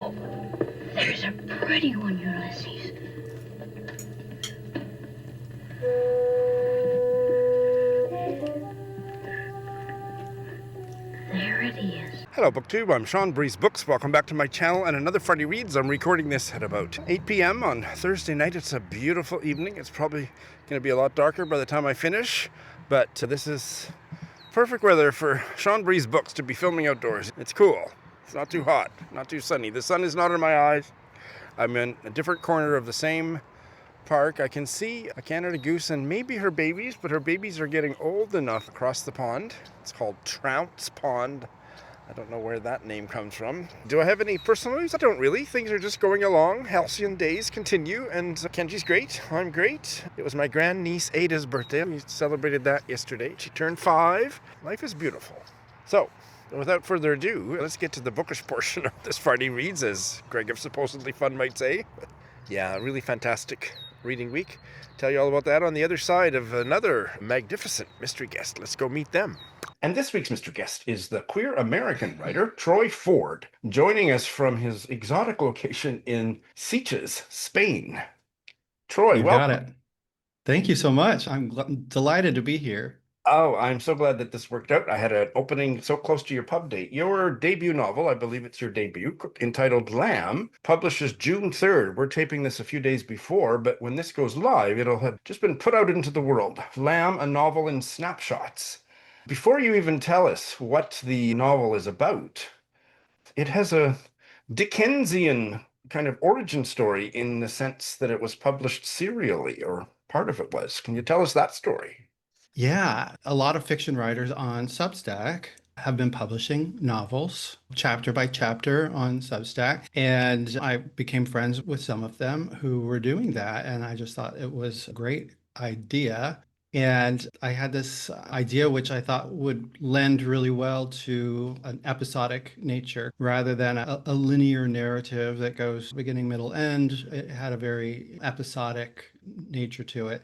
There's a pretty one, Ulysses. There it is. Hello BookTube, I'm Shawn, Breeze Books. Welcome back to my channel and another Friday Reads. I'm recording this at about 8 p.m. on Thursday night. It's a beautiful evening. It's probably going to be a lot darker by the time I finish, but this is perfect weather for Shawn Breeze Books to be filming outdoors. It's cool. It's not too hot, not too sunny. The sun is not in my eyes. I'm in a different corner of the same park. I can see a Canada goose and maybe her babies, but her babies are getting old enough across the pond. It's called Trout's Pond. I don't know where that name comes from. Do I have any personal news? I don't really. Things are just going along. Halcyon days continue, and Kenji's great. I'm great. It was my grandniece Ada's birthday. We celebrated that yesterday. She turned 5. Life is beautiful. So, without further ado, let's get to the bookish portion of this Friday Reads, as Greg of Supposedly Fun might say. Yeah, a really fantastic reading week. Tell you all about that on the other side of another magnificent mystery guest. Let's go meet them. And this week's mystery guest is the queer American writer Troy Ford, joining us from his exotic location in Sitges, Spain. Troy, You welcome. got it. Thank you so much. I'm delighted to be here. Oh, I'm so glad that this worked out. I had an opening so close to your pub date. Your debut novel, I believe it's your debut, entitled Lamb, publishes June 3rd. We're taping this a few days before, but when this goes live, it'll have just been put out into the world. Lamb, a novel in snapshots. Before you even tell us what the novel is about, it has a Dickensian kind of origin story in the sense that it was published serially, or part of it was. Can you tell us that story? Yeah, a lot of fiction writers on Substack have been publishing novels chapter by chapter on Substack. And I became friends with some of them who were doing that. And I just thought it was a great idea. And I had this idea which I thought would lend really well to an episodic nature rather than a linear narrative that goes beginning, middle, end. It had a very episodic nature to it.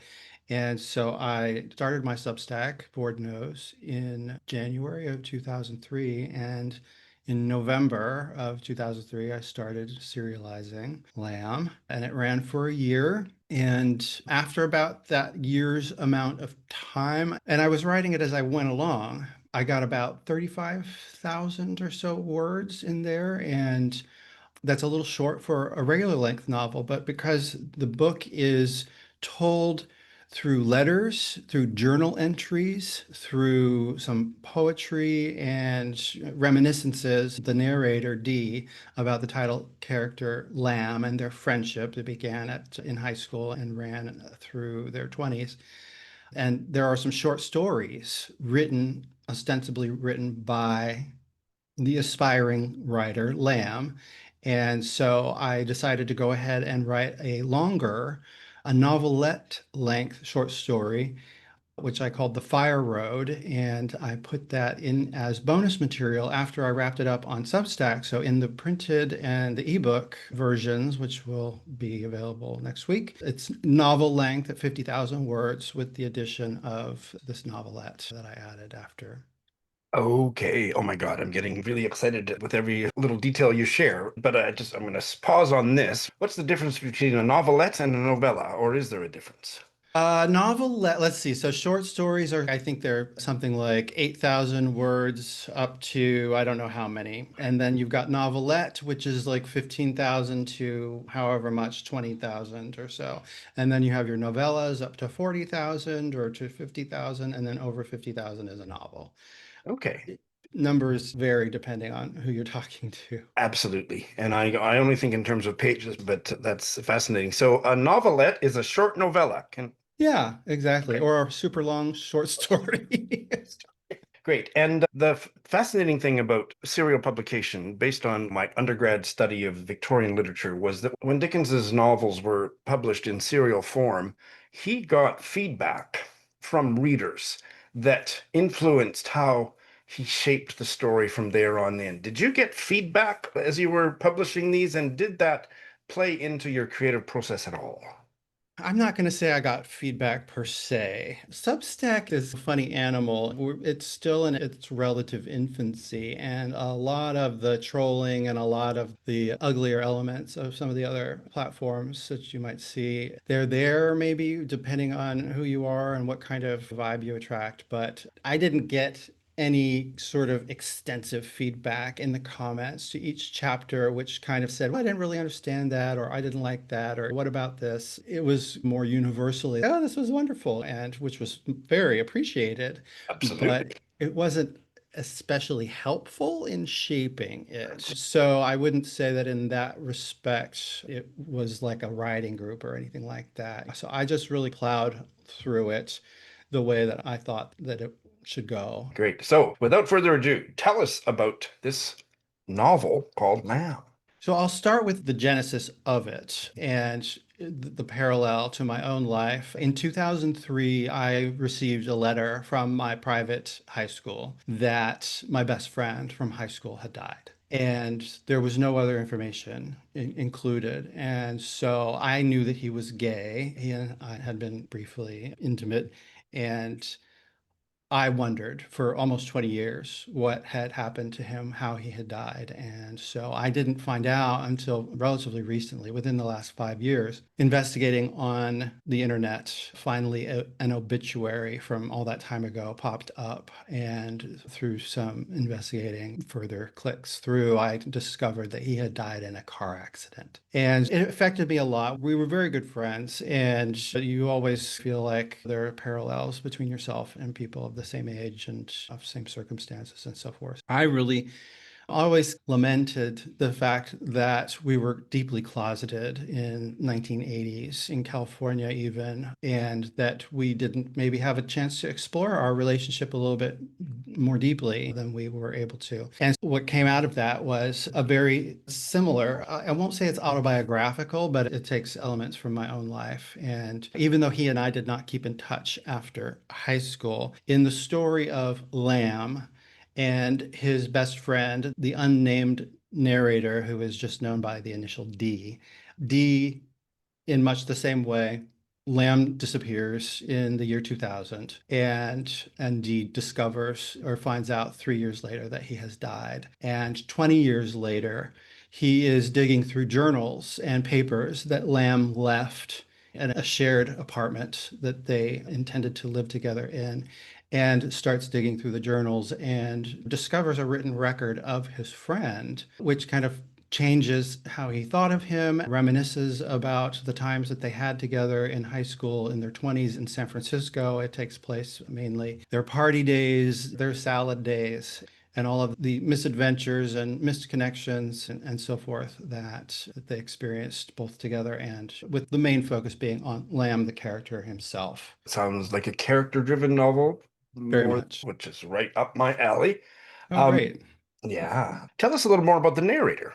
And so I started my Substack, Board Knows, in January of 2003. And in November of 2003, I started serializing Lamb, and it ran for a year. And after about that year's amount of time, and I was writing it as I went along, I got about 35,000 or so words in there. And that's a little short for a regular length novel, but because the book is told through letters, through journal entries, through some poetry and reminiscences, the narrator, Dee, about the title character Lamb and their friendship that began in high school and ran through their 20s. And there are some short stories written, ostensibly written by the aspiring writer, Lamb. And so I decided to go ahead and write a novelette length short story, which I called The Fire Road. And I put that in as bonus material after I wrapped it up on Substack. So in the printed and the ebook versions, which will be available next week, it's novel length at 50,000 words with the addition of this novelette that I added after. Okay. Oh my God, I'm getting really excited with every little detail you share. But I'm going to pause on this. What's the difference between a novelette and a novella, or is there a difference? Novelette, let's see. So short stories are, I think they're something like 8,000 words up to I don't know how many. And then you've got novelette, which is like 15,000 to however much, 20,000 or so. And then you have your novellas up to 40,000 or to 50,000, and then over 50,000 is a novel. Okay. Numbers vary depending on who you're talking to. Absolutely. And I only think in terms of pages, but that's fascinating. So a novelette is a short novella. Yeah, exactly. Okay. Or a super long short story. Great. And the fascinating thing about serial publication, based on my undergrad study of Victorian literature, was that when Dickens's novels were published in serial form, he got feedback from readers that influenced how he shaped the story from there on in. Did you get feedback as you were publishing these, and did that play into your creative process at all? I'm not going to say I got feedback per se. Substack is a funny animal. It's still in its relative infancy, and a lot of the trolling and a lot of the uglier elements of some of the other platforms that you might see, they're there maybe depending on who you are and what kind of vibe you attract. But I didn't get any sort of extensive feedback in the comments to each chapter, which kind of said, well, I didn't really understand that, or I didn't like that, or what about this? It was more universally, oh, this was wonderful, and which was very appreciated, Absolutely. but it wasn't especially helpful in shaping it. So I wouldn't say that in that respect, it was like a writing group or anything like that. So I just really plowed through it the way that I thought that it should go. Great. So, without further ado, tell us about this novel called Lamb. So I'll start with the genesis of it and the parallel to my own life. In 2003, I received a letter from my private high school that my best friend from high school had died. And there was no other information included. And so I knew that he was gay. He and I had been briefly intimate. And I wondered for almost 20 years what had happened to him, how he had died. And so I didn't find out until relatively recently, within the last 5 years, investigating on the internet. Finally, an obituary from all that time ago popped up. And through some investigating, further clicks through, I discovered that he had died in a car accident. And it affected me a lot. We were very good friends, and you always feel like there are parallels between yourself and people of the same age and of same circumstances and so forth. I really always lamented the fact that we were deeply closeted in 1980s in California even, and that we didn't maybe have a chance to explore our relationship a little bit more deeply than we were able to. And what came out of that was a very similar, I won't say it's autobiographical, but it takes elements from my own life. And even though he and I did not keep in touch after high school, in the story of Lamb, and his best friend, the unnamed narrator, who is just known by the initial D. D, in much the same way, Lamb disappears in the year 2000, and D discovers or finds out 3 years later that he has died. And 20 years later, he is digging through journals and papers that Lamb left in a shared apartment that they intended to live together in, and starts digging through the journals and discovers a written record of his friend, which kind of changes how he thought of him, reminisces about the times that they had together in high school in their 20s in San Francisco. It takes place mainly their party days, their salad days, and all of the misadventures and missed connections and so forth that they experienced both together, and with the main focus being on Lamb, the character himself. Sounds like a character-driven novel, Very much. which is right up my alley. Oh, Um, great. yeah. Tell us a little more about the narrator.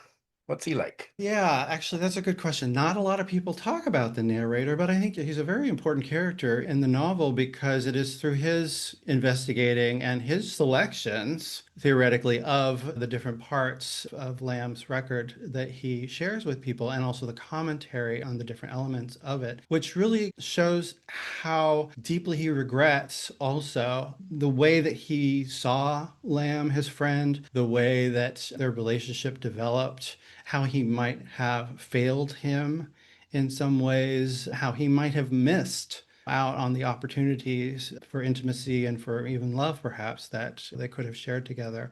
What's he like? Yeah, actually, that's a good question. Not a lot of people talk about the narrator, but I think he's a very important character in the novel because it is through his investigating and his selections, theoretically, of the different parts of Lamb's record that he shares with people, and also the commentary on the different elements of it, which really shows how deeply he regrets also the way that he saw Lamb, his friend, the way that their relationship developed, how he might have failed him in some ways, how he might have missed out on the opportunities for intimacy and for even love, perhaps, that they could have shared together.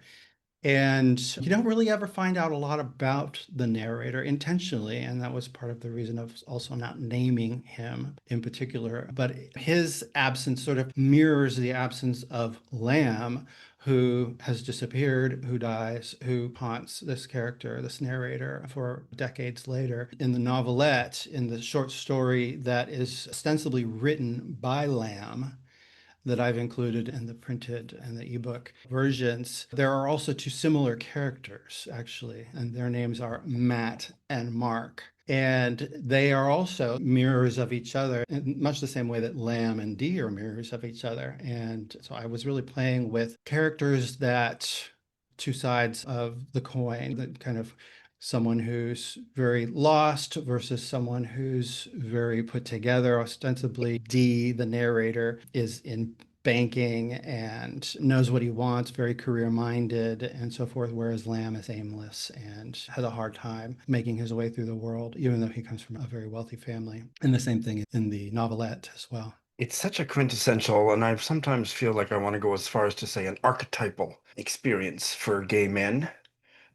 And you don't really ever find out a lot about the narrator intentionally. And that was part of the reason of also not naming him in particular. But his absence sort of mirrors the absence of Lamb, who has disappeared, who dies, who haunts this character, this narrator, for decades later. In the novelette, in the short story that is ostensibly written by Lamb, that I've included in the printed and the ebook versions, there are also two similar characters, actually, and their names are Matt and Mark. And they are also mirrors of each other in much the same way that Lamb and Dee are mirrors of each other. And so I was really playing with characters that two sides of the coin that kind of someone who's very lost versus someone who's very put together. Ostensibly, Dee, the narrator, is in banking and knows what he wants, very career-minded and so forth, whereas Lamb is aimless and has a hard time making his way through the world, even though he comes from a very wealthy family. And the same thing in the novelette as well. It's such a quintessential, and I sometimes feel like I want to go as far as to say an archetypal experience for gay men.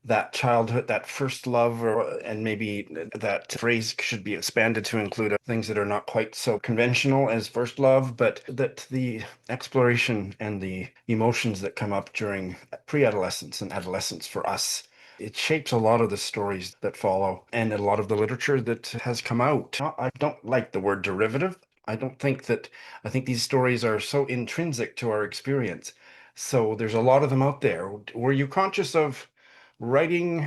That childhood, that first love, and maybe that phrase should be expanded to include things that are not quite so conventional as first love, but that the exploration and the emotions that come up during pre-adolescence and adolescence for us, it shapes a lot of the stories that follow and a lot of the literature that has come out. I don't like the word derivative. I think these stories are so intrinsic to our experience. So there's a lot of them out there. Were you conscious of writing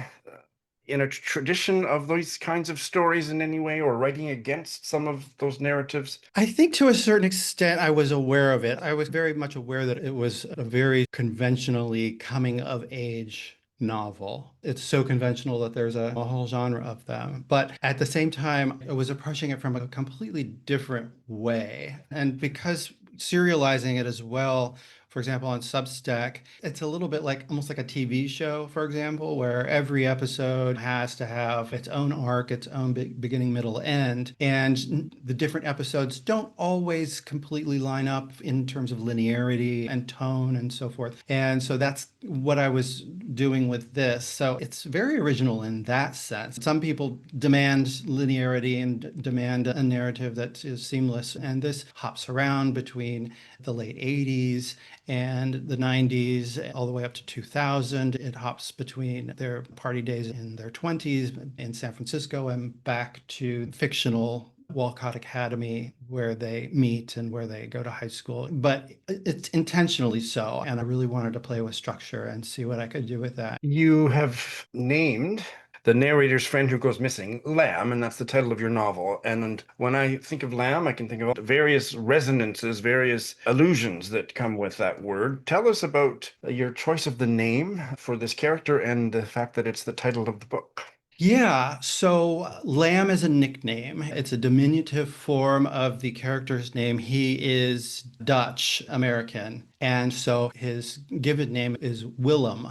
in a tradition of these kinds of stories in any way, or writing against some of those narratives? I think to a certain extent I was aware of it. I was very much aware that it was a very conventionally coming of age novel. It's so conventional that there's a whole genre of them. But at the same time, I was approaching it from a completely different way. And because serializing it as well, for example, on Substack, it's a little bit like almost like a TV show, for example, where every episode has to have its own arc, its own beginning, middle, end. And the different episodes don't always completely line up in terms of linearity and tone and so forth. And so that's what I was doing with this. So it's very original in that sense. Some people demand linearity and demand a narrative that is seamless. And this hops around between the late 80s and the 90s, all the way up to 2000. It hops between their party days in their 20s in San Francisco and back to fictional Walcott Academy, where they meet and where they go to high school. But it's intentionally so. And I really wanted to play with structure and see what I could do with that. You have named the narrator's friend who goes missing Lamb, and that's the title of your novel. And when I think of Lamb, I can think of various resonances, various allusions that come with that word. Tell us about your choice of the name for this character and the fact that it's the title of the book. Yeah, so Lamb is a nickname. It's a diminutive form of the character's name. He is Dutch American, and so his given name is Willem,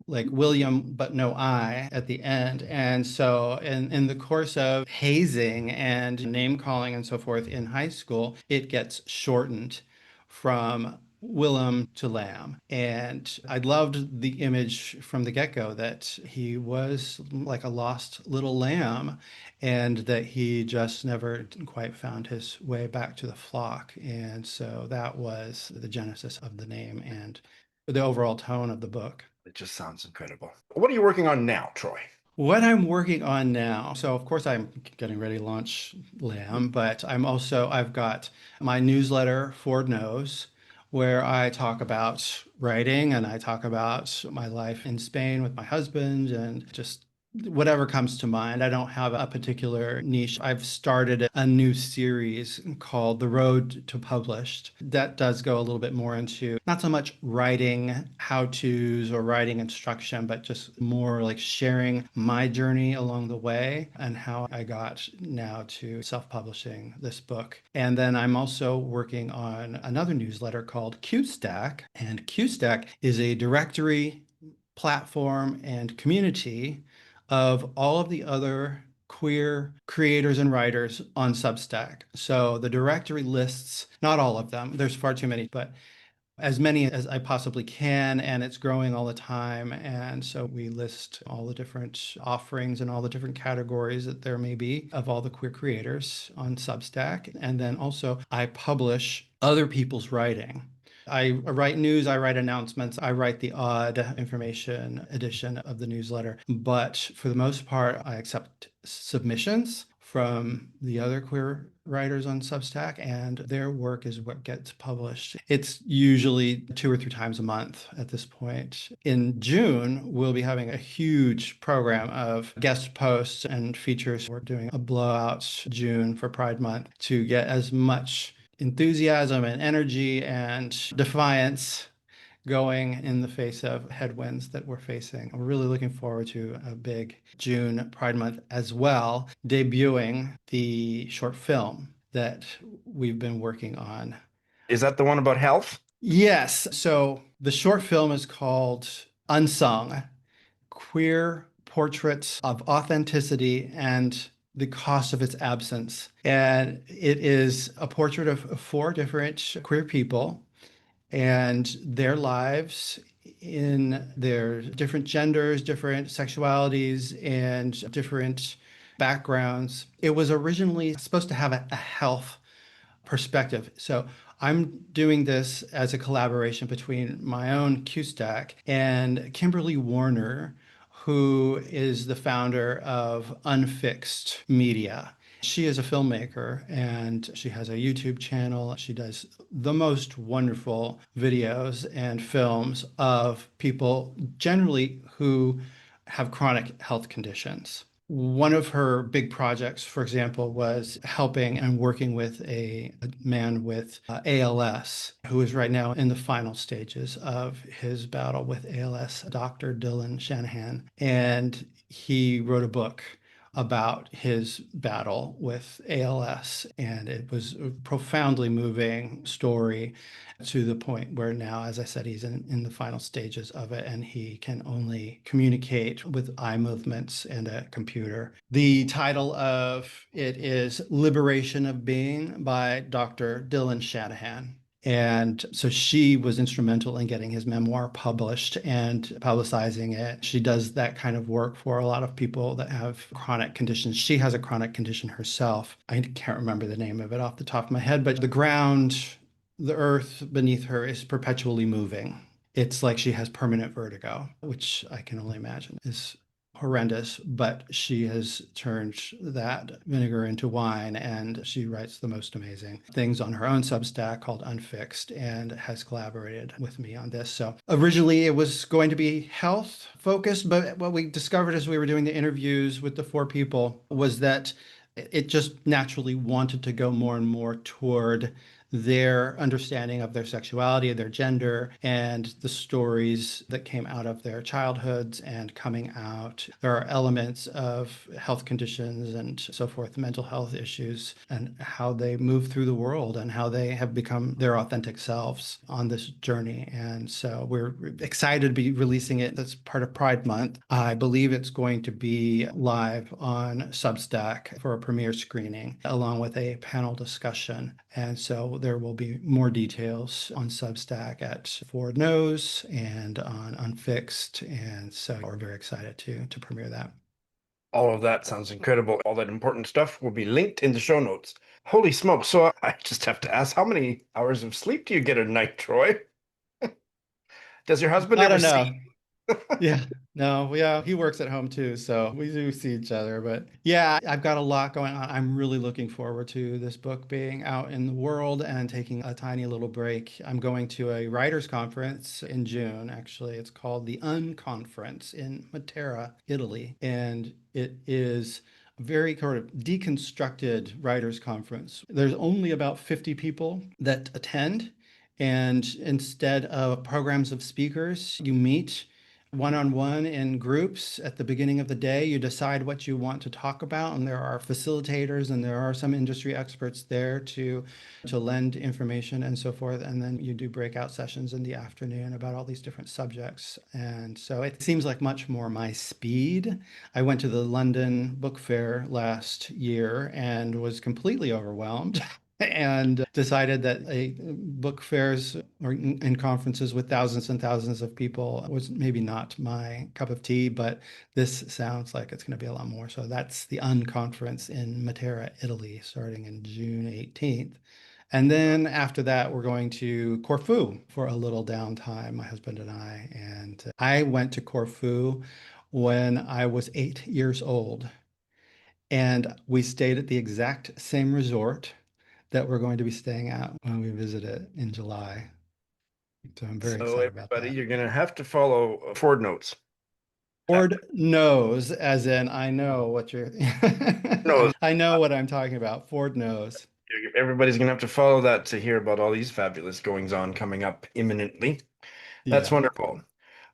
like William, but no I at the end. And so in the course of hazing and name calling and so forth in high school, it gets shortened from Willem to Lamb. And I loved the image from the get-go that he was like a lost little lamb and that he just never quite found his way back to the flock. And so that was the genesis of the name and the overall tone of the book. It just sounds incredible. What are you working on now, Troy? What I'm working on now, so of course I'm getting ready to launch Lamb, but I've got my newsletter, Ford Knows, where I talk about writing and I talk about my life in Spain with my husband and just whatever comes to mind. I don't have a particular niche. I've started a new series called The Road to Published that does go a little bit more into not so much writing how-tos or writing instruction, but just more like sharing my journey along the way and how I got now to self-publishing this book. And then I'm also working on another newsletter called QStack, and QStack is a directory platform and community of all of the other queer creators and writers on Substack. So the directory lists, not all of them, there's far too many, but as many as I possibly can, and it's growing all the time. And so we list all the different offerings and all the different categories that there may be of all the queer creators on Substack. And then also I publish other people's writing. I write news, I write announcements, I write the odd information edition of the newsletter. But for the most part, I accept submissions from the other queer writers on Substack, and their work is what gets published. It's usually 2 or 3 times a month at this point. In June, we'll be having a huge program of guest posts and features. We're doing a blowout June for Pride Month to get as much enthusiasm and energy and defiance going in the face of headwinds that we're facing. I'm really looking forward to a big June Pride Month as well, debuting the short film that we've been working on. Is that the one about health? Yes. So the short film is called Unsung, Queer Portraits of Authenticity and the Cost of Its Absence. And it is a portrait of four different queer people and their lives in their different genders, different sexualities, and different backgrounds. It was originally supposed to have a health perspective. So I'm doing this as a collaboration between my own QStack and Kimberly Warner, who is the founder of Unfixed Media. She is a filmmaker and she has a YouTube channel. She does the most wonderful videos and films of people generally who have chronic health conditions. One of her big projects, for example, was helping and working with a man with ALS, who is right now in the final stages of his battle with ALS, Dr. Dylan Shanahan. And he wrote a book about his battle with ALS. And it was a profoundly moving story to the point where now, as I said, he's in the final stages of it and he can only communicate with eye movements and a computer. The title of it is Liberation of Being by Dr. Dylan Shanahan. And so she was instrumental in getting his memoir published and publicizing it. She does that kind of work for a lot of people that have chronic conditions. She has a chronic condition herself. I can't remember the name of it off the top of my head, but the earth beneath her is perpetually moving. It's like she has permanent vertigo, which I can only imagine is horrendous, but she has turned that vinegar into wine and she writes the most amazing things on her own Substack called Unfixed and has collaborated with me on this. So originally it was going to be health focused, but what we discovered as we were doing the interviews with the four people was that it just naturally wanted to go more and more toward their understanding of their sexuality, their gender, and the stories that came out of their childhoods and coming out. There are elements of health conditions and so forth, mental health issues, and how they move through the world and how they have become their authentic selves on this journey. And so we're excited to be releasing it as part of Pride Month. I believe it's going to be live on Substack for a premiere screening, along with a panel discussion. And so there will be more details on Substack at Ford Knows and on Unfixed. And so we're very excited to premiere that. All of that sounds incredible. All that important stuff will be linked in the show notes. Holy smokes. So I just have to ask, how many hours of sleep do you get a night, Troy? Does your husband I ever don't see? know. Yeah, no, yeah, he works at home too, so we do see each other. But yeah, I've got a lot going on. I'm really looking forward to this book being out in the world and taking a tiny little break. I'm going to a writers' conference in June, actually. It's called the Unconference in Matera, Italy, and it is a very sort of deconstructed writers' conference. There's only about 50 people that attend. And instead of programs of speakers, you meet one-on-one in groups at the beginning of the day. You decide what you want to talk about, and there are facilitators and there are some industry experts there to lend information and so forth. And then you do breakout sessions in the afternoon about all these different subjects. And so it seems like much more my speed. I went to the London Book Fair last year and was completely overwhelmed. And decided that a book fairs or and conferences with thousands and thousands of people was maybe not my cup of tea, but this sounds like it's going to be a lot more. So that's the Unconference in Matera, Italy, starting in June 18th. And then after that, we're going to Corfu for a little downtime, my husband and I. And I went to Corfu when I was 8 years old. And we stayed at the exact same resort that we're going to be staying at when we visit it in July. So I'm very So excited about everybody, that. you're going to have to follow Ford Notes. Ford knows, as in I know what you're Knows. I know what I'm talking about. Ford knows. Everybody's going to have to follow that to hear about all these fabulous goings on coming up imminently. That's Yeah, wonderful.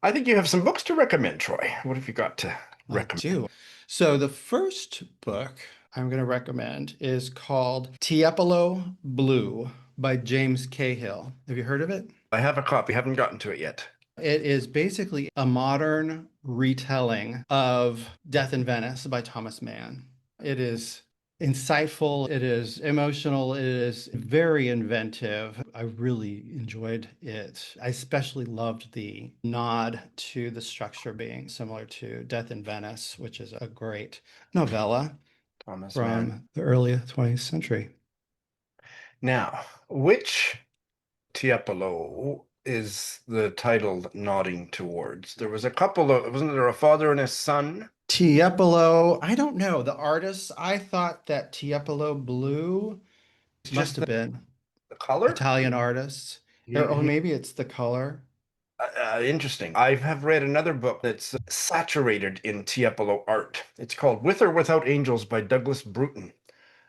I think you have some books to recommend, Troy. What have you got to I recommend? do. So the first book I'm going to recommend is called Tiepolo Blue by James Cahill. Have you heard of it? I have a copy, haven't gotten to it yet. It is basically a modern retelling of Death in Venice by Thomas Mann. It is insightful, it is emotional, it is very inventive. I really enjoyed it. I especially loved the nod to the structure being similar to Death in Venice, which is a great novella Thomas Mann. from the early 20th century. Now, which Tiepolo is the title nodding towards? There was a couple of, wasn't there a father and a son? Tiepolo, I don't know. The artist, I thought that Tiepolo Blue It's must just have been the color? Italian artists. Or He, maybe it's the color. interesting. I have read another book that's saturated in Tiepolo art. It's called With or Without Angels by Douglas Bruton.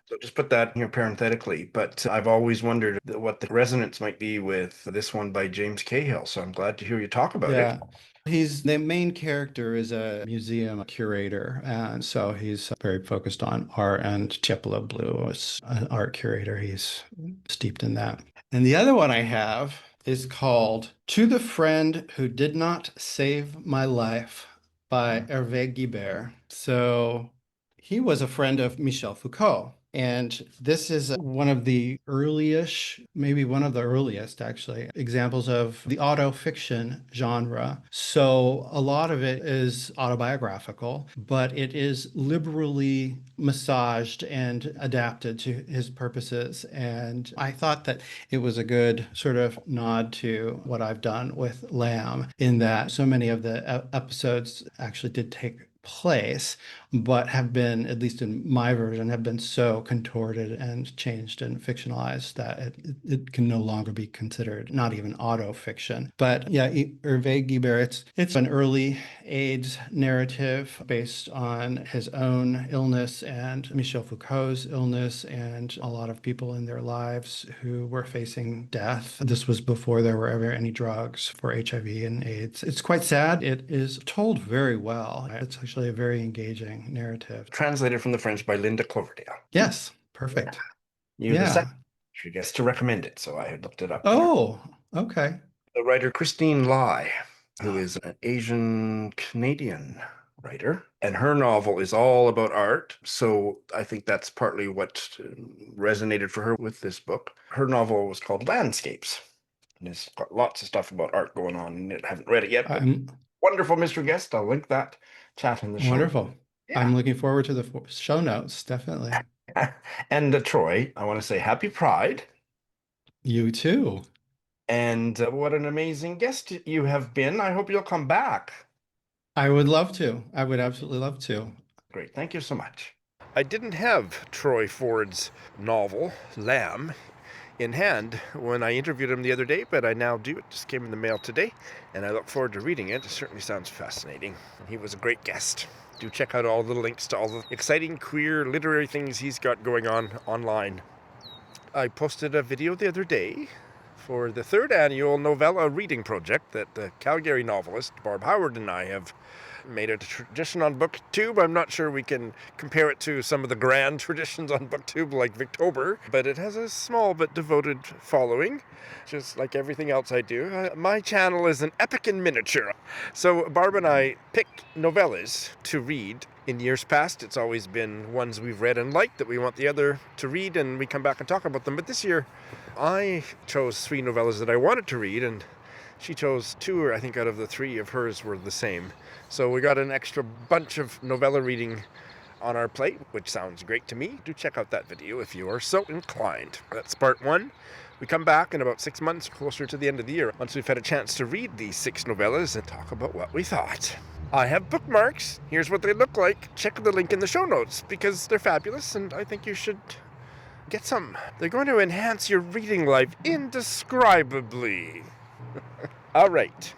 So just put that here parenthetically, but I've always wondered what the resonance might be with this one by James Cahill. So I'm glad to hear you talk about it. Yeah. He's the main character is a museum curator, and so he's very focused on art, and Tiepolo Blue is an art curator. He's steeped in that. And the other one I have is called To the Friend Who Did Not Save My Life by Hervé Guibert. So he was a friend of Michel Foucault. And this is one of the earliest, maybe one of the earliest actually, examples of the autofiction genre. So a lot of it is autobiographical, but it is liberally massaged and adapted to his purposes. And I thought that it was a good sort of nod to what I've done with Lamb, in that so many of the episodes actually did take place, but have been, at least in my version, have been so contorted and changed and fictionalized that it can no longer be considered not even auto fiction. But yeah, Hervé Guibert, it's an early AIDS narrative based on his own illness and Michel Foucault's illness and a lot of people in their lives who were facing death. This was before there were ever any drugs for HIV and AIDS. It's quite sad. It is told very well. It's actually a very engaging narrative. Translated from the French by Linda Cloverdale. Yes, perfect. You're the Yeah. second guest to recommend it, so I had looked it up there. Oh, okay. The writer Christine Lai, who is an Asian Canadian writer, and her novel is all about art. So I think that's partly what resonated for her with this book. Her novel was called Landscapes, and it's got lots of stuff about art going on in it. I haven't read it yet, but I'm wonderful, Mr. Guest. I'll link that chat in the show. wonderful. Yeah. I'm looking forward to the show notes, definitely. And Troy, I want to say happy Pride. You too. And what an amazing guest you have been. I hope you'll come back. I would love to. I would absolutely love to. Great. Thank you so much. I didn't have Troy Ford's novel, Lamb, in hand when I interviewed him the other day, but I now do. It just came in the mail today, and I look forward to reading it. It certainly sounds fascinating. He was a great guest. Do check out all the links to all the exciting queer literary things he's got going on online. I posted a video the other day for the third annual novella reading project that the Calgary novelist Barb Howard and I have made a tradition on BookTube. I'm not sure we can compare it to some of the grand traditions on BookTube like Victober, but it has a small but devoted following, just like everything else I do. My channel is an epic in miniature. So Barb and I pick novellas to read. In years past, it's always been ones we've read and liked that we want the other to read, and we come back and talk about them. But this year, I chose 3 novellas that I wanted to read, and she chose 2, or I think out of the 3 of hers were the same. So we got an extra bunch of novella reading on our plate, which sounds great to me. Do check out that video if you are so inclined. That's part 1. We come back in about 6 months, closer to the end of the year, once we've had a chance to read these 6 novellas and talk about what we thought. I have bookmarks. Here's what they look like. Check the link in the show notes because they're fabulous and I think you should get some. They're going to enhance your reading life indescribably. All right.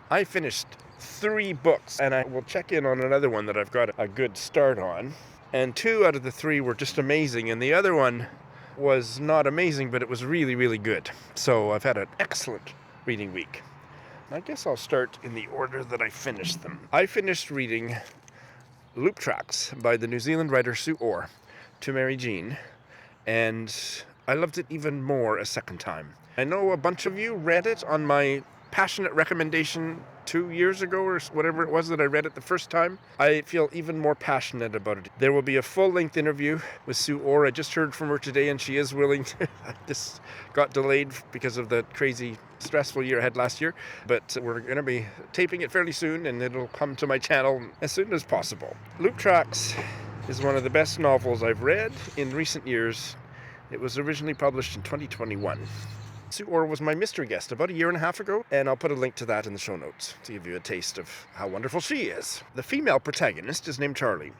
I finished 3 books and I will check in on another one that I've got a good start on. And 2 out of the 3 were just amazing and the other one was not amazing, but it was really, really good. So I've had an excellent reading week. I guess I'll start in the order that I finished them. I finished reading Loop Tracks by the New Zealand writer Sue Orr to Mary Jean, and I loved it even more a second time. I know a bunch of you read it on my passionate recommendation 2 years ago or whatever it was that I read it the first time. I feel even more passionate about it. There will be a full-length interview with Sue Orr. I just heard from her today, and she is willing to... This got delayed because of the crazy, stressful year I had last year, but we're going to be taping it fairly soon, and it'll come to my channel as soon as possible. Loop Tracks is one of the best novels I've read in recent years. It was originally published in 2021. Sue Orr was my mystery guest about a year and a half ago, and I'll put a link to that in the show notes to give you a taste of how wonderful she is. The female protagonist is named Charlie,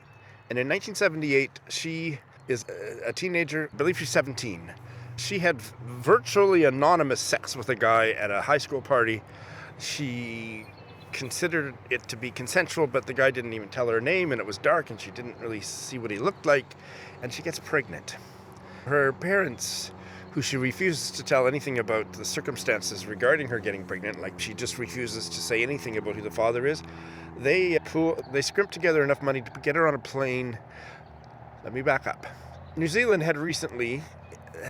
and in 1978, she is a teenager. I believe she's 17. She had virtually anonymous sex with a guy at a high school party. She considered it to be consensual, but the guy didn't even tell her name, and it was dark, and she didn't really see what he looked like, and she gets pregnant. Her parents, who she refuses to tell anything about the circumstances regarding her getting pregnant, like she just refuses to say anything about who the father is, they scrimp together enough money to get her on a plane. Let me back up. New Zealand had recently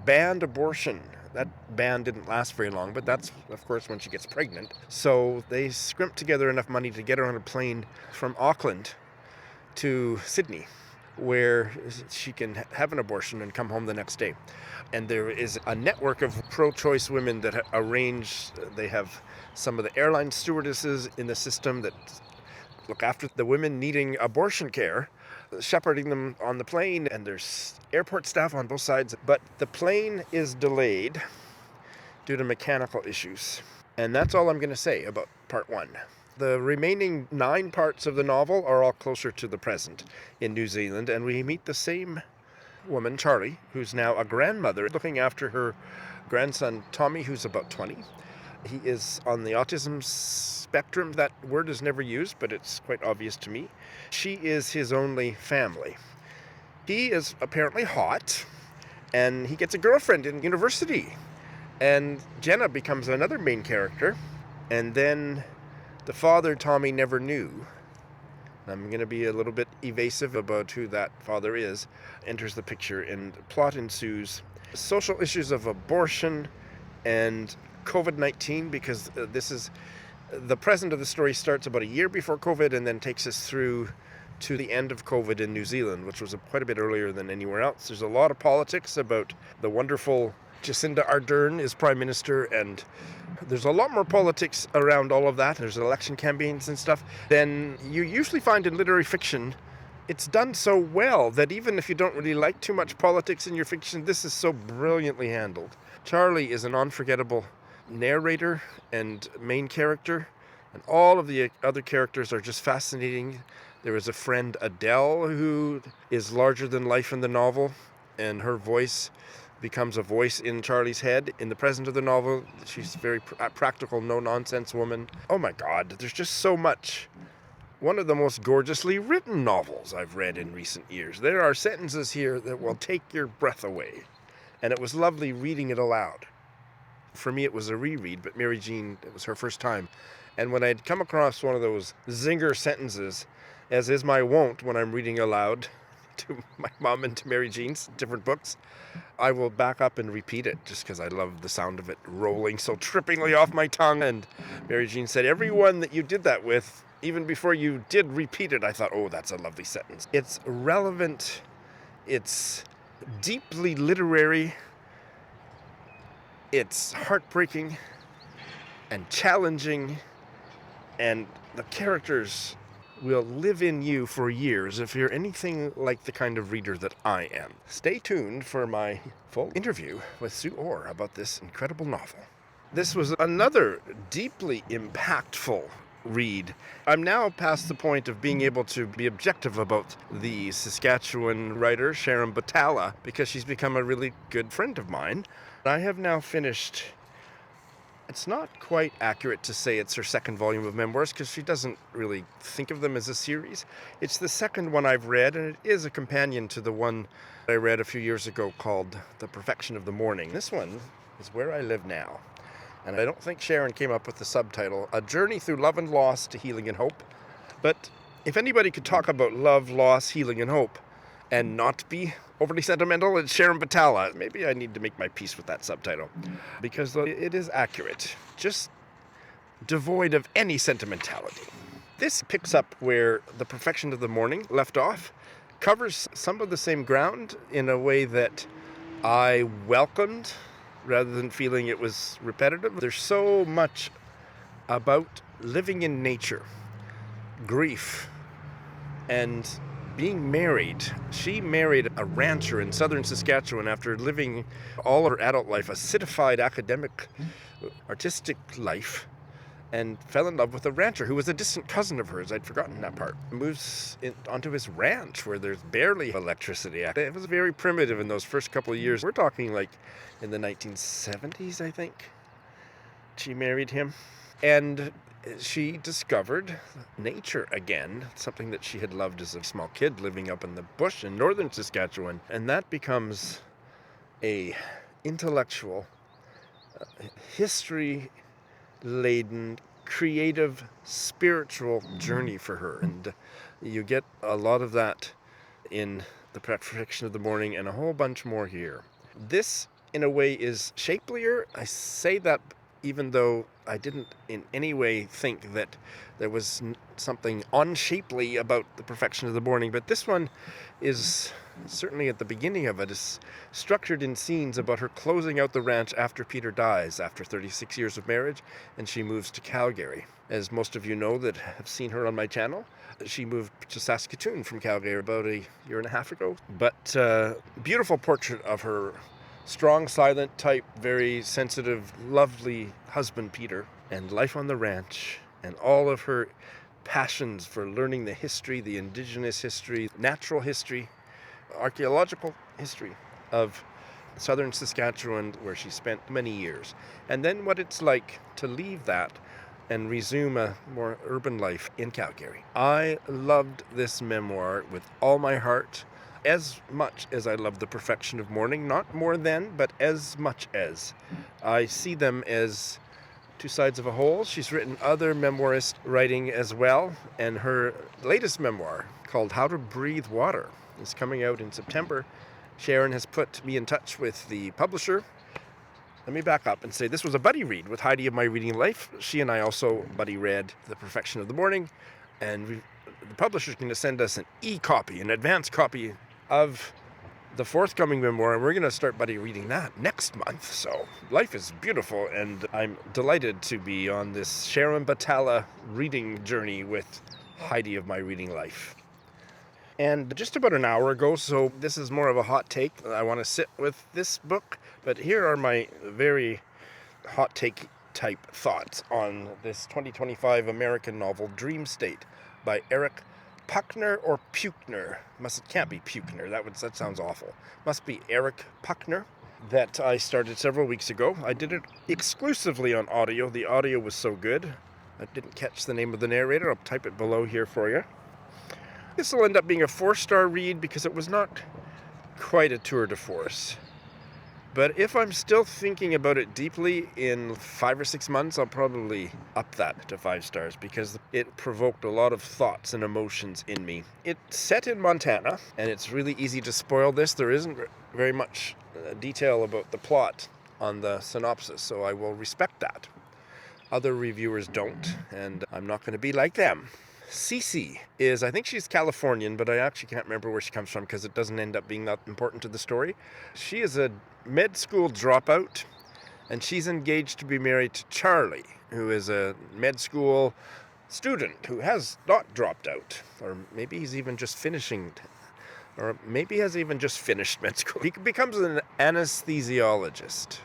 banned abortion. That ban didn't last very long, but that's, of course, when she gets pregnant. So they scrimp together enough money to get her on a plane from Auckland to Sydney, where she can have an abortion and come home the next day. And there is a network of pro-choice women that arrange, they have some of the airline stewardesses in the system that look after the women needing abortion care, shepherding them on the plane, and there's airport staff on both sides. But the plane is delayed due to mechanical issues. And that's all I'm going to say about part 1. The remaining 9 parts of the novel are all closer to the present in New Zealand, and we meet the same woman, Charlie, who's now a grandmother, looking after her grandson, Tommy, who's about 20. He is on the autism spectrum. That word is never used, but it's quite obvious to me. She is his only family. He is apparently hot, and he gets a girlfriend in university. And Jenna becomes another main character, and then the father, Tommy, never knew. I'm going to be a little bit evasive about who that father is. Enters the picture, and plot ensues. Social issues of abortion and COVID-19, because this is the present of the story starts about a year before COVID and then takes us through to the end of COVID in New Zealand, which was quite a bit earlier than anywhere else. There's a lot of politics about the wonderful Jacinda Ardern is Prime Minister, and there's a lot more politics around all of that. There's election campaigns and stuff than you usually find in literary fiction. It's done so well that even if you don't really like too much politics in your fiction, this is so brilliantly handled. Charlie is an unforgettable narrator and main character, and all of the other characters are just fascinating. There is a friend, Adele, who is larger than life in the novel, and her voice becomes a voice in Charlie's head. In the present of the novel, she's a very practical, no-nonsense woman. Oh my God, there's just so much. One of the most gorgeously written novels I've read in recent years. There are sentences here that will take your breath away, and it was lovely reading it aloud. For me, it was a reread, but Mary Jean, it was her first time. And when I'd come across one of those zinger sentences, as is my wont when I'm reading aloud to my mom and to Mary Jean's different books, I will back up and repeat it just because I love the sound of it rolling so trippingly off my tongue. And Mary Jean said, everyone that you did that with, even before you did repeat it, I thought, oh, that's a lovely sentence. It's relevant. It's deeply literary. It's heartbreaking and challenging, and the characters will live in you for years if you're anything like the kind of reader that I am. Stay tuned for my full interview with Sue Orr about this incredible novel. This was another deeply impactful read. I'm now past the point of being able to be objective about the Saskatchewan writer Sharon Butala, because she's become a really good friend of mine. I have now finished, it's not quite accurate to say it's her second volume of memoirs because she doesn't really think of them as a series. It's the second one I've read, and it is a companion to the one I read a few years ago called The Perfection of the Morning. This one is Where I Live Now. And I don't think Sharon came up with the subtitle, A Journey Through Love and Loss to Healing and Hope. But if anybody could talk about love, loss, healing, and hope and not be overly sentimental, it's Sharon Butala. Maybe I need to make my peace with that subtitle because it is accurate, just devoid of any sentimentality. This picks up where The Perfection of the Morning left off, covers some of the same ground in a way that I welcomed rather than feeling it was repetitive. There's so much about living in nature, grief, and being married. She married a rancher in southern Saskatchewan after living all her adult life, a citified academic, artistic life, and fell in love with a rancher who was a distant cousin of hers. I'd forgotten that part. Moves onto his ranch where there's barely electricity. It was very primitive in those first couple of years. We're talking like in the 1970s, I think. She married him. And she discovered nature again, something that she had loved as a small kid living up in the bush in northern Saskatchewan. And that becomes a intellectual, history-laden, creative, spiritual journey for her. And you get a lot of that in The Perfection of the Morning and a whole bunch more here. This, in a way, is shapelier. I say that even though I didn't in any way think that there was something unshapely about The Perfection of the Morning, but this one is, certainly at the beginning of it, is structured in scenes about her closing out the ranch after Peter dies, after 36 years of marriage, and she moves to Calgary. As most of you know that have seen her on my channel, she moved to Saskatoon from Calgary about a year and a half ago. But beautiful portrait of her strong, silent type, very sensitive, lovely husband, Peter, and life on the ranch, and all of her passions for learning the history, the indigenous history, natural history, archaeological history of southern Saskatchewan, where she spent many years. And then what it's like to leave that and resume a more urban life in Calgary. I loved this memoir with all my heart, as much as I love The Perfection of Morning, not more than, but as much as. I see them as two sides of a whole. She's written other memoirist writing as well, and her latest memoir, called How to Breathe Water, is coming out in September. Sharon has put me in touch with the publisher. Let me back up and say this was a buddy read with Heidi of My Reading Life. She and I also buddy read The Perfection of the Morning, and the publisher's going to send us an e-copy, an advanced copy of the forthcoming memoir, and we're going to start buddy reading that next month. So life is beautiful, and I'm delighted to be on this Sharon Butala reading journey with Heidi of My Reading Life. And just about an hour ago, so this is more of a hot take, I want to sit with this book, but here are my very hot take type thoughts on this 2025 American novel Dream State by Erdrich. Puchner or Puchner? It can't be Puchner. That sounds awful. Must be Erdrich Puchner, that I started several weeks ago. I did it exclusively on audio. The audio was so good. I didn't catch the name of the narrator. I'll type it below here for you. This will end up being a 4-star read because it was not quite a tour de force. But if I'm still thinking about it deeply in 5 or 6 months, I'll probably up that to 5 stars because it provoked a lot of thoughts and emotions in me. It's set in Montana, and it's really easy to spoil this. There isn't very much detail about the plot on the synopsis, so I will respect that. Other reviewers don't, and I'm not going to be like them. Cece is, I think she's Californian, but I actually can't remember where she comes from because it doesn't end up being that important to the story. She is a med school dropout, and she's engaged to be married to Charlie, who is a med school student who has not dropped out, or maybe he's even just finishing, or maybe has even just finished med school. He becomes an anesthesiologist.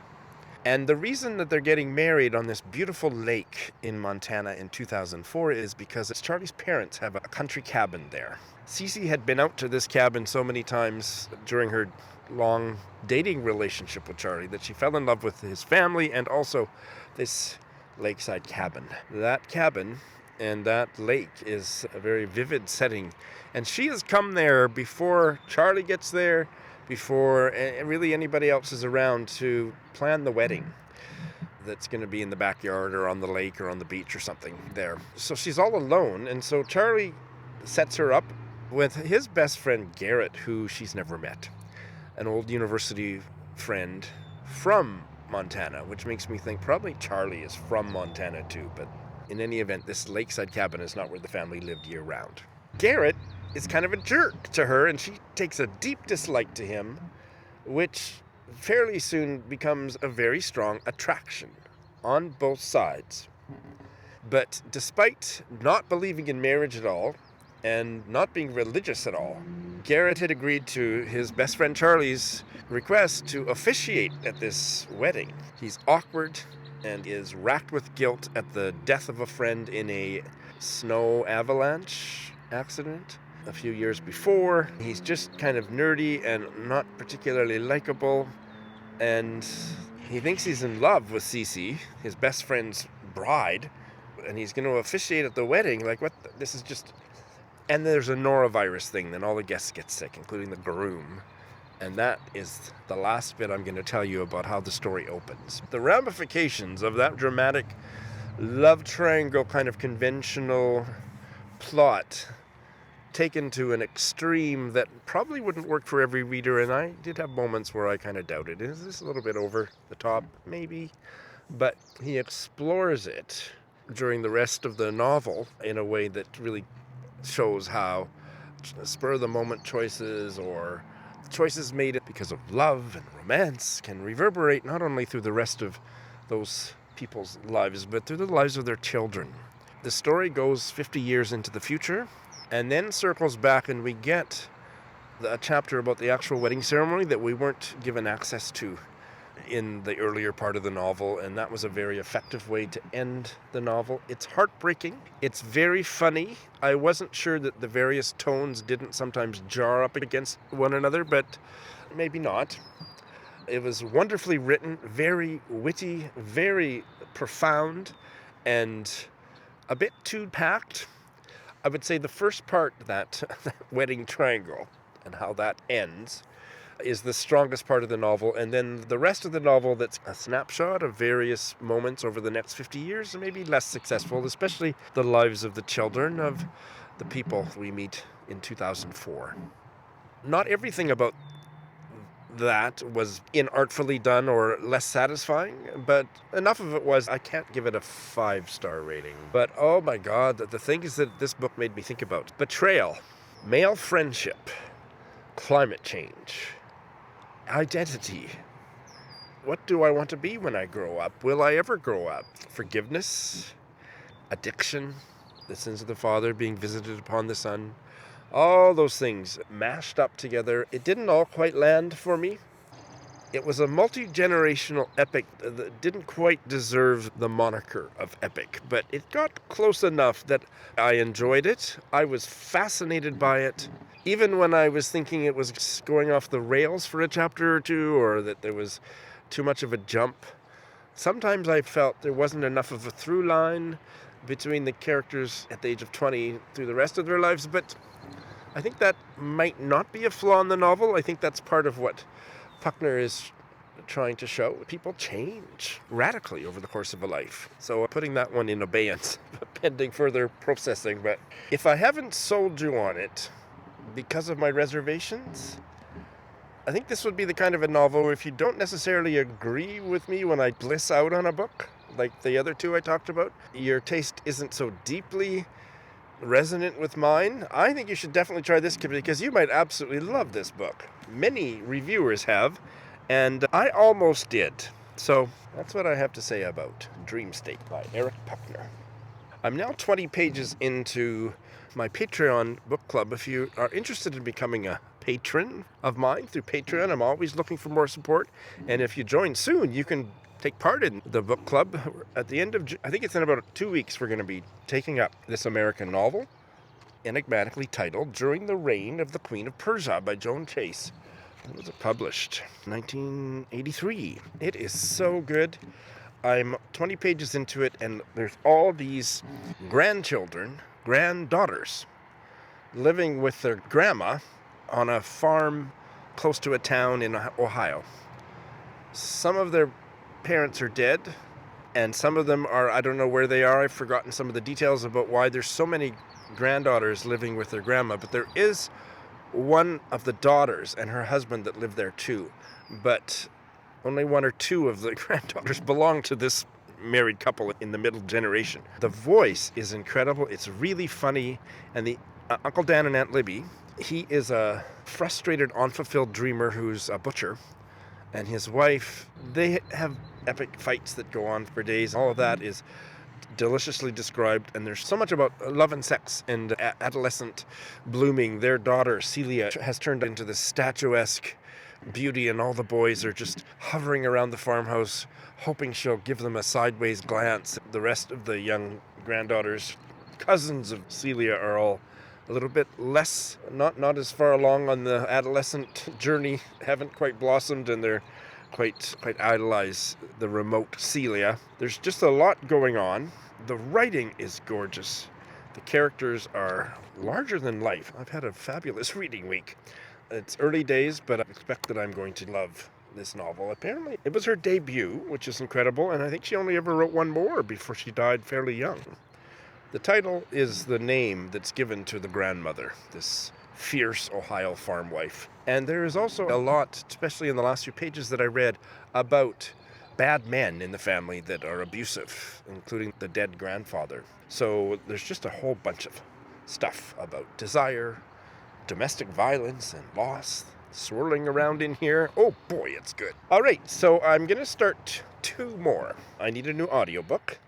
And the reason that they're getting married on this beautiful lake in Montana in 2004 is because Charlie's parents have a country cabin there. Cece had been out to this cabin so many times during her long dating relationship with Charlie that she fell in love with his family and also this lakeside cabin. That cabin and that lake is a very vivid setting. And she has come there before Charlie gets there, before really anybody else is around to plan the wedding. that's going to be in the backyard or on the lake or on the beach or something there. So she's all alone, and so Charlie sets her up with his best friend Garrett, who she's never met, an old university friend from Montana, which makes me think probably Charlie is from Montana too, but in any event, this lakeside cabin is not where the family lived year-round. Garrett is kind of a jerk to her, and she takes a deep dislike to him, which fairly soon becomes a very strong attraction on both sides. But despite not believing in marriage at all and not being religious at all, Garrett had agreed to his best friend Charlie's request to officiate at this wedding. He's awkward and is racked with guilt at the death of a friend in a snow avalanche accident a few years before. He's just kind of nerdy and not particularly likable, and he thinks he's in love with Cece, his best friend's bride, and he's going to officiate at the wedding. Like, what? This is just... And there's a norovirus thing, then all the guests get sick, including the groom. And that is the last bit I'm going to tell you about how the story opens. The ramifications of that dramatic love triangle kind of conventional plot taken to an extreme that probably wouldn't work for every reader, and I did have moments where I kind of doubted, is this a little bit over the top? Maybe. But he explores it during the rest of the novel in a way that really shows how spur-of-the-moment choices or choices made because of love and romance can reverberate not only through the rest of those people's lives, but through the lives of their children. The story goes 50 years into the future and then circles back, and we get a chapter about the actual wedding ceremony that we weren't given access to in the earlier part of the novel, and that was a very effective way to end the novel. It's heartbreaking. It's very funny. I wasn't sure that the various tones didn't sometimes jar up against one another, but maybe not. It was wonderfully written, very witty, very profound, and a bit too packed. I would say the first part, that wedding triangle and how that ends, is the strongest part of the novel, and then the rest of the novel that's a snapshot of various moments over the next 50 years are maybe less successful, especially the lives of the children of the people we meet in 2004. Not everything about that was inartfully done or less satisfying, but enough of it was. I can't give it a 5-star rating. But oh my God, the things that this book made me think about: betrayal, male friendship, climate change, identity. What do I want to be when I grow up? Will I ever grow up? Forgiveness, addiction, the sins of the father being visited upon the son. All those things mashed up together. It didn't all quite land for me. It was a multi-generational epic that didn't quite deserve the moniker of epic, but it got close enough that I enjoyed it. I was fascinated by it. Even when I was thinking it was going off the rails for a chapter or two, or that there was too much of a jump, sometimes I felt there wasn't enough of a through line between the characters at the age of 20 through the rest of their lives, but I think that might not be a flaw in the novel. I think that's part of what Puchner is trying to show. People change radically over the course of a life. So putting that one in abeyance, pending further processing. But if I haven't sold you on it because of my reservations, I think this would be the kind of a novel where if you don't necessarily agree with me when I bliss out on a book, like the other two I talked about, your taste isn't so deeply resonant with mine, I think you should definitely try this, because you might absolutely love this book. Many reviewers have, and I almost did. So that's what I have to say about Dream State by Erdrich Puchner. I'm now 20 pages into my Patreon book club. If you are interested in becoming a patron of mine through Patreon, I'm always looking for more support. And if you join soon, you can take part in the book club. At the end of, I think it's in about 2 weeks, we're going to be taking up this American novel, enigmatically titled During the Reign of the Queen of Persia by Joan Chase. It was published in 1983. It is so good. I'm 20 pages into it, and there's all these granddaughters, living with their grandma on a farm close to a town in Ohio. Some of their parents are dead, And some of them are, I don't know where they are. I've forgotten some of the details about why there's so many granddaughters living with their grandma. But there is one of the daughters and her husband that live there too. But only one or two of the granddaughters belong to this married couple in the middle generation. The voice is incredible. It's really funny. And the Uncle Dan and Aunt Libby, he is a frustrated, unfulfilled dreamer who's a butcher. And his wife, they have epic fights that go on for days. All of that is deliciously described, and there's so much about love and sex and adolescent blooming. Their daughter, Celia, has turned into this statuesque beauty, and all the boys are just hovering around the farmhouse, hoping she'll give them a sideways glance. The rest of the young granddaughters, cousins of Celia, are all a little bit less, not as far along on the adolescent journey, haven't quite blossomed, and they're quite idolize the remote Celia. There's just a lot going on. The writing is gorgeous. The characters are larger than life. I've had a fabulous reading week. It's early days, but I expect that I'm going to love this novel. Apparently, it was her debut, which is incredible, and I think she only ever wrote one more before she died fairly young. The title is the name that's given to the grandmother, this fierce Ohio farm wife. And there is also a lot, especially in the last few pages that I read, about bad men in the family that are abusive, including the dead grandfather. So there's just a whole bunch of stuff about desire, domestic violence, and loss swirling around in here. Oh boy, it's good. All right, so I'm going to start 2 more. I need a new audiobook.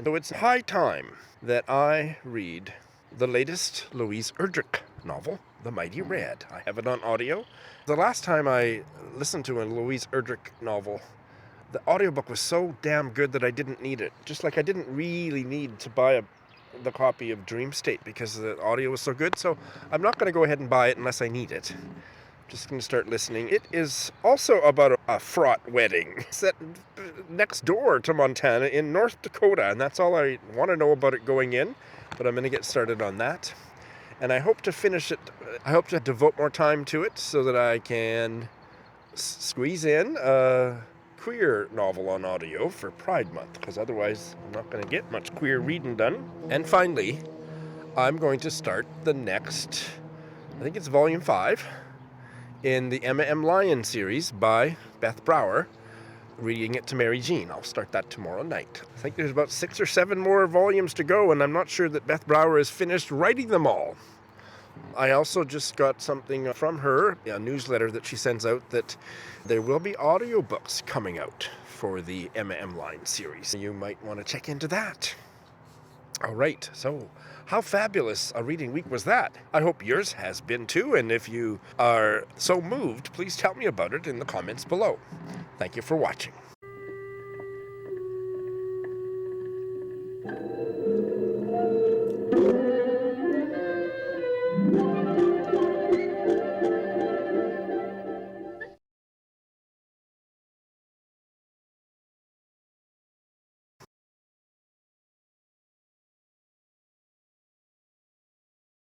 So it's high time that I read the latest Louise Erdrich novel, The Mighty Red. I have it on audio. The last time I listened to a Louise Erdrich novel, the audiobook was so damn good that I didn't need it. Just like I didn't really need to buy the copy of Dream State because the audio was so good. So I'm not going to go ahead and buy it unless I need it. Just going to start listening. It is also about a fraught wedding set next door to Montana in North Dakota, and that's all I want to know about it going in, but I'm going to get started on that. And I hope to finish it. I hope to devote more time to it so that I can squeeze in a queer novel on audio for Pride Month, because otherwise I'm not going to get much queer reading done. And finally, I'm going to start the next, I think it's volume 5, in the Emma M. Lyon series by Beth Brower, reading it to Mary Jean. I'll start that tomorrow night. I think there's about 6 or 7 more volumes to go, and I'm not sure that Beth Brower has finished writing them all. I also just got something from her, a newsletter that she sends out, that there will be audiobooks coming out for the Emma M. Lyon series. You might want to check into that. All right, so how fabulous a reading week was that? I hope yours has been too, and if you are so moved, please tell me about it in the comments below. Thank you for watching.